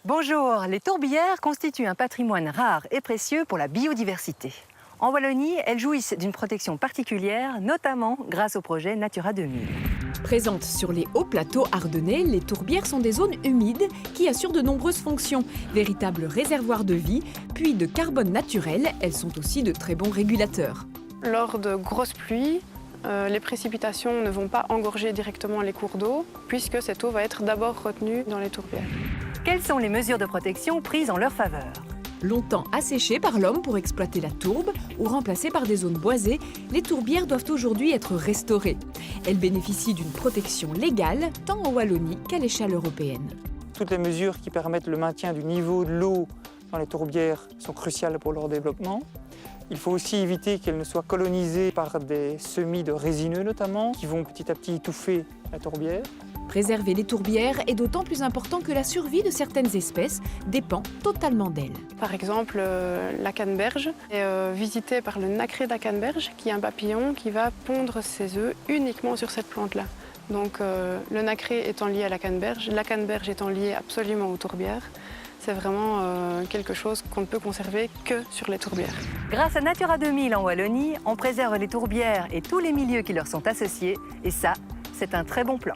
Bonjour, les tourbières constituent un patrimoine rare et précieux pour la biodiversité. En Wallonie, elles jouissent d'une protection particulière, notamment grâce au projet Natura 2000. Présentes sur les hauts plateaux ardennais, les tourbières sont des zones humides qui assurent de nombreuses fonctions. Véritables réservoirs de vie, puits de carbone naturel, elles sont aussi de très bons régulateurs. Lors de grosses pluies, les précipitations ne vont pas engorger directement les cours d'eau, puisque cette eau va être d'abord retenue dans les tourbières. Quelles sont les mesures de protection prises en leur faveur? Longtemps asséchées par l'homme pour exploiter la tourbe ou remplacées par des zones boisées, les tourbières doivent aujourd'hui être restaurées. Elles bénéficient d'une protection légale, tant en Wallonie qu'à l'échelle européenne. Toutes les mesures qui permettent le maintien du niveau de l'eau dans les tourbières sont cruciales pour leur développement. Il faut aussi éviter qu'elles ne soient colonisées par des semis de résineux notamment, qui vont petit à petit étouffer la tourbière. Préserver les tourbières est d'autant plus important que la survie de certaines espèces dépend totalement d'elles. Par exemple, la canneberge est visitée par le nacré de la canneberge, qui est un papillon qui va pondre ses œufs uniquement sur cette plante-là. Donc le nacré étant lié à la canneberge étant liée absolument aux tourbières, c'est vraiment quelque chose qu'on ne peut conserver que sur les tourbières. Grâce à Natura 2000 en Wallonie, on préserve les tourbières et tous les milieux qui leur sont associés, et ça, c'est un très bon plan.